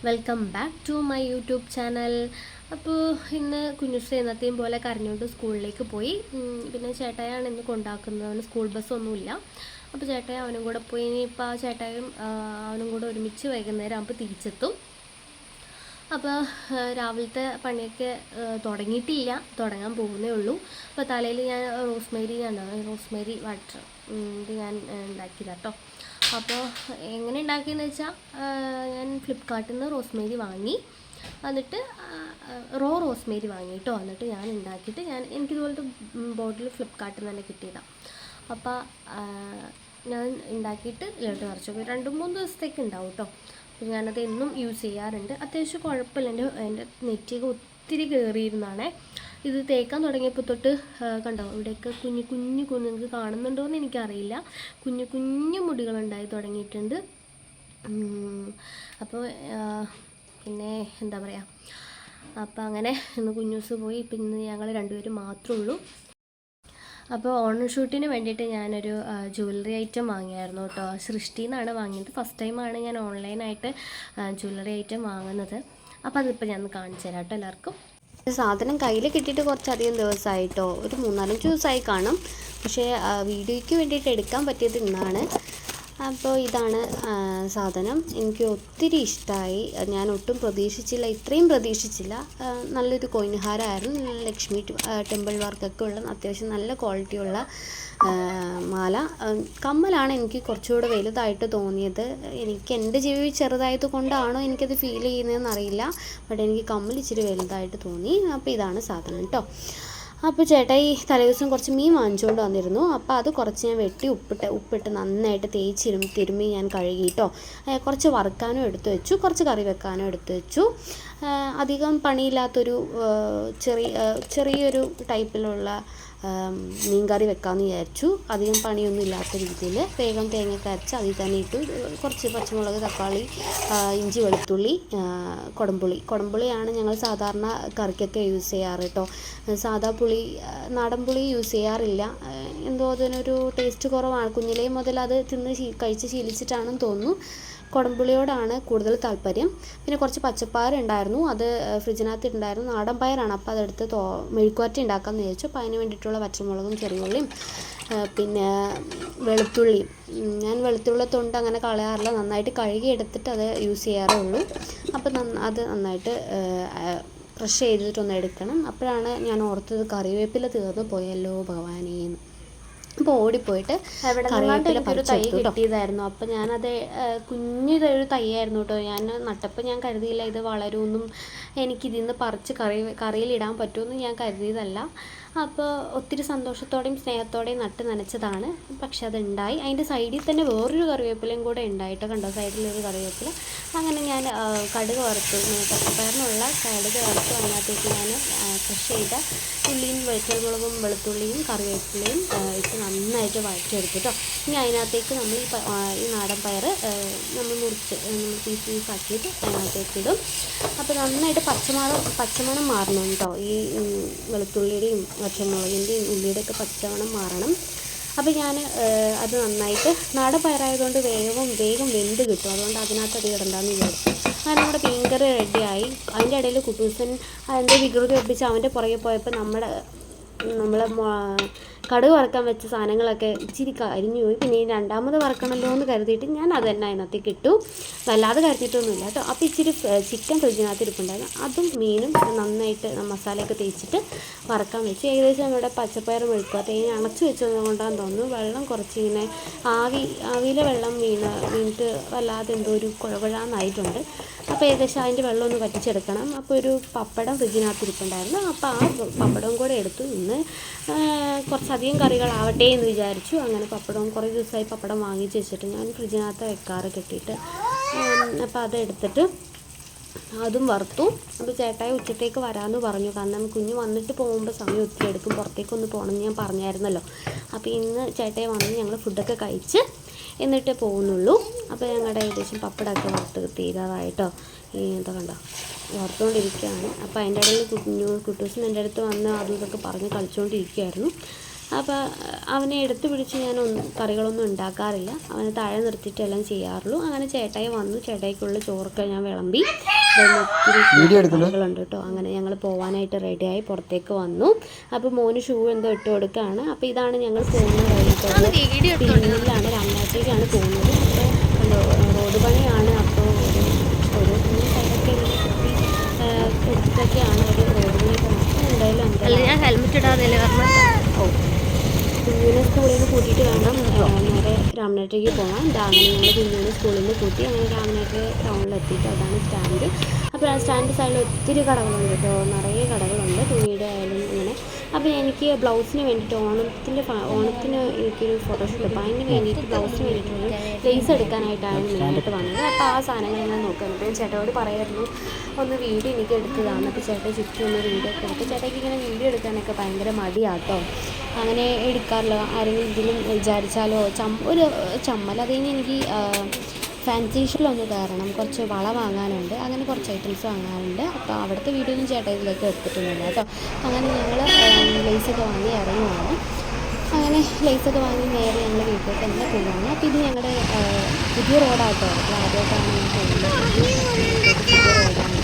Welcome back to my YouTube channel. അപ്പോൾ ഇന്ന് കുഞ്ഞുശ്രീ എന്നത്തെയും പോലെ കരഞ്ഞുകൊണ്ട് സ്കൂളിലേക്ക് പോയി. പിന്നെ ചേട്ടായാണ് ഇന്ന് കൊണ്ടാക്കുന്നത്. അവന് സ്കൂൾ ബസ്സൊന്നുമില്ല. അപ്പോൾ ചേട്ടായി അവനും കൂടെ പോയി. ഇനിയിപ്പോൾ ആ ചേട്ടായും അവനും കൂടെ ഒരുമിച്ച് വൈകുന്നേരം ആകുമ്പോൾ തിരിച്ചെത്തും. അപ്പോൾ രാവിലത്തെ പണിയൊക്കെ തുടങ്ങിയിട്ടില്ല, തുടങ്ങാൻ പോകുന്നേ ഉള്ളൂ. അപ്പോൾ തലയിൽ ഞാൻ റോസ്മേരി വാട്ടർ ഇത് ഞാൻ ഉണ്ടാക്കിയതാണ് കേട്ടോ. അപ്പോൾ എങ്ങനെ ഉണ്ടാക്കിയെന്ന് വെച്ചാൽ ഞാൻ ഫ്ലിപ്കാർട്ടിൽ നിന്ന് റോസ്മേരി വാങ്ങി, എന്നിട്ട് റോസ്മേരി വാങ്ങി കേട്ടോ. എന്നിട്ട് ഞാൻ ഉണ്ടാക്കിയിട്ട് എനിക്കിതുപോലത്തെ ബോട്ടിൽ ഫ്ലിപ്കാർട്ടിൽ നിന്ന് തന്നെ കിട്ടിയതാണ്. അപ്പോൾ ഞാൻ ഉണ്ടാക്കിയിട്ട് ഇതിലോട്ട് നിറച്ചു 2-3 ദിവസത്തേക്ക് ഉണ്ടാവും കേട്ടോ. അപ്പോൾ ഞാനത് എന്നും യൂസ് ചെയ്യാറുണ്ട്. അത്യാവശ്യം കുഴപ്പമില്ല. എൻ്റെ നെറ്റിയൊക്കെ ഒത്തിരി കയറിയിരുന്നാണേ. ഇത് തേക്കാൻ തുടങ്ങിയപ്പോൾ തൊട്ട് കണ്ടോ, ഇവിടെയൊക്കെ കുഞ്ഞു നിങ്ങൾക്ക് കാണുന്നുണ്ടോ എന്ന് എനിക്കറിയില്ല, കുഞ്ഞു മുടികളുണ്ടായി തുടങ്ങിയിട്ടുണ്ട്. അപ്പോൾ പിന്നെ എന്താ പറയുക, അപ്പോൾ അങ്ങനെ ഇന്ന് കുഞ്ഞൂസ് പോയി. ഇപ്പം ഇന്ന് ഞങ്ങൾ രണ്ടുപേരും മാത്രമേ ഉള്ളൂ. അപ്പോൾ ഓണം ഷൂട്ടിന് വേണ്ടിയിട്ട് ഞാനൊരു ജ്വല്ലറി ഐറ്റം വാങ്ങിയായിരുന്നു കേട്ടോ. സൃഷ്ടിയിൽ നിന്നാണ് വാങ്ങിയത്. ഫസ്റ്റ് ടൈമാണ് ഞാൻ ഓൺലൈനായിട്ട് ജ്വല്ലറി ഐറ്റം വാങ്ങുന്നത്. അപ്പോൾ അതിപ്പോൾ ഞാൻ കാണിച്ചു തരാം കേട്ടോ എല്ലാവർക്കും. സാധനം കയ്യിൽ കിട്ടിയിട്ട് കുറച്ചധികം ദിവസമായിട്ടോ, ഒരു 3-4 ദിവസമായി കാണും. പക്ഷേ വീഡിയോയ്ക്ക് വേണ്ടിയിട്ട് എടുക്കാൻ പറ്റിയത് ഇന്നാണ്. അപ്പോൾ ഇതാണ് സാധനം. എനിക്ക് ഒത്തിരി ഇഷ്ടമായി. ഞാൻ ഒട്ടും പ്രതീക്ഷിച്ചില്ല, ഇത്രയും പ്രതീക്ഷിച്ചില്ല. നല്ലൊരു കോയിൻഹാരമായിരുന്നു. ലക്ഷ്മി ടെമ്പിൾ വർക്കൊക്കെ ഉള്ള അത്യാവശ്യം നല്ല ക്വാളിറ്റിയുള്ള മാല. കമ്മലാണ് എനിക്ക് കുറച്ചുകൂടെ വലുതായിട്ട് തോന്നിയത്. എനിക്ക് എൻ്റെ ജീവി ചെറുതായത് കൊണ്ടാണോ എനിക്കത് ഫീൽ ചെയ്യുന്നതെന്ന് അറിയില്ല. ബട്ട് എനിക്ക് കമ്മൽ ഇച്ചിരി വലുതായിട്ട് തോന്നി. അപ്പോൾ ഇതാണ് സാധനം കേട്ടോ. അപ്പോൾ ചേട്ടായി തലേദിവസം കുറച്ച് മീൻ വാങ്ങിച്ചുകൊണ്ട് വന്നിരുന്നു. അപ്പോൾ അത് കുറച്ച് ഞാൻ വെട്ടി ഉപ്പിട്ട് നന്നായിട്ട് തിരുമ്മി ഞാൻ കഴുകി കേട്ടോ. കുറച്ച് വറുക്കാനും എടുത്തു വെച്ചു, കുറച്ച് കറി വെക്കാനും എടുത്തു വെച്ചു. അധികം പണിയില്ലാത്തൊരു ചെറിയൊരു ടൈപ്പിലുള്ള മീൻ കറി വെക്കാമെന്ന് വിചാരിച്ചു. അധികം പണിയൊന്നും ഇല്ലാത്ത രീതിയിൽ വേഗം തേങ്ങയൊക്കെ അരച്ച് അതിൽ തന്നെ ഇട്ടു. കുറച്ച് പച്ചമുളക്, തക്കാളി, ഇഞ്ചി, വെളുത്തുള്ളി, കുടംപുളിയാണ് ഞങ്ങൾ സാധാരണ കറിക്കൊക്കെ യൂസ് ചെയ്യാറ് കേട്ടോ. സാധാ പുളി, നാടൻ പുളി യൂസ് ചെയ്യാറില്ല. എന്തോ അതിനൊരു ടേസ്റ്റ് കുറവാണ്. കുഞ്ഞിലേ മുതൽ അത് കഴിച്ച് ശീലിച്ചിട്ടാണെന്ന് തോന്നുന്നു. കുടംപുളിയോടാണ് കൂടുതൽ താല്പര്യം. പിന്നെ കുറച്ച് പച്ചപ്പയറുണ്ടായിരുന്നു, അത് ഫ്രിഡ്ജിനകത്ത് ഉണ്ടായിരുന്നു. നാടൻ പയറാണ്. അപ്പോൾ അതെടുത്ത് മെഴുക്കുവരട്ടി ഉണ്ടാക്കാമെന്ന് വിചാരിച്ചു. അപ്പോൾ അതിന് വേണ്ടിയിട്ടുള്ള പച്ചമുളകും ചെറിയുള്ളിയും പിന്നെ വെളുത്തുള്ളിയും. ഞാൻ വെളുത്തുള്ളി തൊണ്ട് അങ്ങനെ കളയാറില്ല, നന്നായിട്ട് കഴുകി എടുത്തിട്ട് അത് യൂസ് ചെയ്യാറേ ഉള്ളൂ. അപ്പോൾ അത് നന്നായിട്ട് ക്രഷ് ചെയ്തിട്ടൊന്ന് എടുക്കണം. അപ്പോഴാണ് ഞാൻ ഓർത്തത് കറിവേപ്പില തീർന്നു പോയല്ലോ ഭഗവാനേന്ന്. അപ്പോൾ ഓടിപ്പോയിട്ട് കറിവേപ്പില തൈ കിട്ടിയതായിരുന്നു. അപ്പോൾ ഞാനത് കുഞ്ഞൊരു തൈയായിരുന്നു കേട്ടോ. ഞാൻ നട്ടപ്പോൾ ഞാൻ കരുതിയില്ല ഇത് വളരുമെന്നും എനിക്കിതിൽ നിന്ന് പറിച്ച് കറിയിലിടാൻ പറ്റുമെന്നും ഞാൻ കരുതിയതല്ല. അപ്പോൾ ഒത്തിരി സന്തോഷത്തോടെയും സ്നേഹത്തോടെയും നട്ട് നനച്ചതാണ്. പക്ഷെ അതുണ്ടായി. അതിൻ്റെ സൈഡിൽ തന്നെ വേറൊരു കറിവേപ്പിലയും കൂടെ ഉണ്ടായിട്ടോ. കണ്ടോ, സൈഡിലൊരു കറിവേപ്പില. അങ്ങനെ ഞാൻ കടുക് വറുത്തു, പച്ചപ്പയറിനുള്ള കടുക് വറുത്തു. അതിനകത്തേക്ക് ഞാൻ ക്രഷ് ചെയ്ത ഉള്ളിയും വെളുത്തുമുളകും വെളുത്തുള്ളിയും കറിവേപ്പിലയും ഇട്ട് നന്നായിട്ട് വഴറ്റിയെടുത്തിട്ടോ. ഇനി അതിനകത്തേക്ക് നമ്മൾ ഈ നാടൻ പയർ നമ്മൾ പീസാക്കിയിട്ട് അതിനകത്തേക്ക് ഇടും. അപ്പോൾ നന്നായിട്ട് പച്ചമണം മാറണം കേട്ടോ. ഈ വെളുത്തുള്ളിയുടെയും പച്ചമുളകിൻ്റെയും ഉള്ളിയുടെയൊക്കെ പച്ചമണം മാറണം. അപ്പോൾ ഞാൻ അത് നന്നായിട്ട് നാടൻ പയറായതുകൊണ്ട് വേഗം വെന്ത് കിട്ടും. അതുകൊണ്ട് അതിനകത്ത് അത് ഇടണ്ടെന്ന് വിചാരിച്ചു. അങ്ങനെ നമ്മുടെ മീൻകറി റെഡിയായി. അതിൻ്റെ ഇടയിൽ കുട്ടൂസൻ അതിൻ്റെ വികൃതി ഒപ്പിച്ച് അവൻ്റെ പുറകെ പോയപ്പോൾ നമ്മൾ കടുക് വറക്കാൻ വെച്ച സാധനങ്ങളൊക്കെ ഇച്ചിരി കരിഞ്ഞു പോയി. പിന്നെ ഈ രണ്ടാമത് വറക്കണമല്ലോ എന്ന് കരുതിയിട്ട് ഞാൻ അത് തന്നെ അതിനകത്തേക്ക് ഇട്ടു. വല്ലാതെ കരിഞ്ഞിട്ടൊന്നുമില്ല കേട്ടോ. അപ്പോൾ ഇച്ചിരി ചിക്കൻ ഫ്രിഡ്ജിനകത്ത് ഇരിപ്പുണ്ടായിരുന്നു. അതും മീനും നന്നായിട്ട് മസാലയൊക്കെ തേച്ചിട്ട് വറക്കാൻ വെച്ച്. ഏകദേശം നമ്മുടെ പച്ചപ്പയർ മെഴുക്കുക തേങ്ങ അണച്ച് വെച്ചത് കൊണ്ടാന്ന് തോന്നുന്നു വെള്ളം കുറച്ചിങ്ങനെ ആവിയിലെ വെള്ളം വീണിട്ട് വല്ലാതെ എന്തോ ഒരു കുഴകുഴാന്നായിട്ടുണ്ട്. അപ്പോൾ ഏകദേശം അതിൻ്റെ വെള്ളം ഒന്ന് വറ്റിച്ചെടുക്കണം. അപ്പോൾ ഒരു പപ്പടം ഫ്രിഡ്ജിനകത്ത് ഇരിപ്പുണ്ടായിരുന്നു. അപ്പോൾ ആ പപ്പടവും കൂടെ എടുത്തു. ഇന്ന് കുറച്ചധികം കറികളാവട്ടെ എന്ന് വിചാരിച്ചു. അങ്ങനെ പപ്പടവും കുറേ ദിവസമായി പപ്പടം വാങ്ങിച്ച് വെച്ചിട്ട് ഞാൻ ഫ്രിഡ്ജിനകത്ത് വെക്കാറ് കെട്ടിയിട്ട്. അപ്പോൾ അതെടുത്തിട്ട് അതും വറുത്തു. അപ്പോൾ ചേട്ടായി ഉച്ചത്തേക്ക് വരാമെന്ന് പറഞ്ഞു. കാരണം കുഞ്ഞ് വന്നിട്ട് പോകുമ്പോൾ സമയം ഒത്തിരി എടുക്കും, പുറത്തേക്കൊന്ന് പോകണമെന്ന് ഞാൻ പറഞ്ഞായിരുന്നല്ലോ. അപ്പോൾ ഇന്ന് ചേട്ടായി വന്ന് ഞങ്ങൾ ഫുഡൊക്കെ കഴിച്ച് എന്നിട്ടേ പോകുന്നുള്ളൂ. അപ്പോൾ ഞങ്ങളുടെ ഏകദേശം പപ്പടമൊക്കെ വറുത്ത് തീരാറായിട്ടോ. എന്താ കണ്ടോ, വറുത്തുകൊണ്ടിരിക്കുകയാണ്. അപ്പോൾ അതിൻ്റെ ഇടയിൽ കുട്ടൂസിന് എൻ്റെ അടുത്ത് വന്ന് അതും ഇതൊക്കെ പറഞ്ഞ് കളിച്ചുകൊണ്ടിരിക്കുകയായിരുന്നു. അപ്പോൾ അവനെ എടുത്ത് പിടിച്ച് ഞാൻ കറികളൊന്നും ഉണ്ടാക്കാറില്ല, അവനെ താഴെ നിർത്തിയിട്ട് എല്ലാം ചെയ്യാറുള്ളൂ. അങ്ങനെ ചേട്ടായി വന്നു, ചേട്ടായിക്കുള്ള ചോറൊക്കെ ഞാൻ വിളമ്പി. ഒത്തിരി കറികളുണ്ട് കേട്ടോ. അങ്ങനെ ഞങ്ങൾ പോകാനായിട്ട് റെഡിയായി പുറത്തേക്ക് വന്നു. അപ്പോൾ മോന് ഷൂ എന്തോ ഇട്ട് കൊടുക്കുകയാണ്. അപ്പോൾ ഇതാണ് ഞങ്ങൾ പോകുന്ന വഴിക്കുള്ള പിന്നിലാണ്, രാമനാട്ടിലേക്കാണ് പോകുന്നത്. അപ്പോൾ റോഡ് പണിയാണ്. അപ്പോൾ ഒരു സൈഡൊക്കെ എടുത്തിട്ടൊക്കെയാണ് ഒരു റോഡ് പണി എന്തായാലും ഞാൻ ഹെൽമെറ്റ് ഇടാതെ കുഞ്ഞിനെ സ്കൂളിൽ നിന്ന് കൂട്ടിയിട്ട് വേണം നേരെ രാമനാട്ടിലേക്ക് പോകാൻ. അങ്ങനെ ഞങ്ങൾ കുഞ്ഞിനെ സ്കൂളിൽ നിന്ന് കൂട്ടി അങ്ങനെ രാമനാട്ട് ടൗണിലെത്തിയിട്ട് അതാണ് സ്റ്റാൻഡ്. അപ്പോൾ ആ സ്റ്റാൻഡ് സൈഡിൽ ഒത്തിരി കടകളുണ്ട് കേട്ടോ, നിറയെ കടകളുണ്ട്, തുണിയുടെ ആയാലും ഇങ്ങനെ. അപ്പോൾ എനിക്ക് ബ്ലൗസിന് വേണ്ടിയിട്ട് ഓണത്തിന് എനിക്കൊരു ഫോട്ടോഷൂട്ട്, അപ്പോൾ അതിന് വേണ്ടിയിട്ട് ബ്ലൗസിന് വേണ്ടിയിട്ടൊരു ലേസ് എടുക്കാനായിട്ടാണ് മെയിനായിട്ട് വന്നത്. അപ്പോൾ ആ സാധനങ്ങൾ ഞാൻ നോക്കുന്നത്. അപ്പോൾ ചേട്ടനോട് പറയായിരുന്നു ഒന്ന് വീഡിയോ എനിക്ക് എടുത്തതാണ്. അപ്പോൾ ചേട്ടൻ ചുറ്റും ഒന്ന് വീഡിയോ ഒക്കെ എടുത്ത്, ചേട്ടയ്ക്ക് ഇങ്ങനെ വീഡിയോ എടുക്കാനൊക്കെ ഭയങ്കര മടിയാട്ടോ, അങ്ങനെ എടുക്കാറില്ല. ആരെങ്കിലും ഇതിലും വിചാരിച്ചാലോ ഒരു ചമ്മൽ. അതിന് എനിക്ക് ഫാൻസി ഷോപ്പിലൊന്ന് കയറണം, കുറച്ച് വള വാങ്ങാനുണ്ട്, അങ്ങനെ കുറച്ച് ഐറ്റംസ് വാങ്ങാനുണ്ട്. അപ്പോൾ അവിടുത്തെ വീഡിയോ ഒന്നും ചേട്ടാ ഇതിലേക്ക് എടുത്തിട്ടൊന്നുമില്ല കേട്ടോ. അങ്ങനെ ഞങ്ങൾ ലേസൊക്കെ വാങ്ങി ഇറങ്ങുവാണ്. അങ്ങനെ ലേസൊക്കെ വാങ്ങി നേരെ ഞങ്ങൾ വീട്ടിലേക്ക് തന്നെ പോവുകയാണ്. അപ്പോൾ ഇത് ഞങ്ങളുടെ പുതിയ റോഡാട്ടോ, ആദ്യമായിട്ടാണ് ഞാൻ പോകുന്നത്. പുതിയ റോഡാണ്.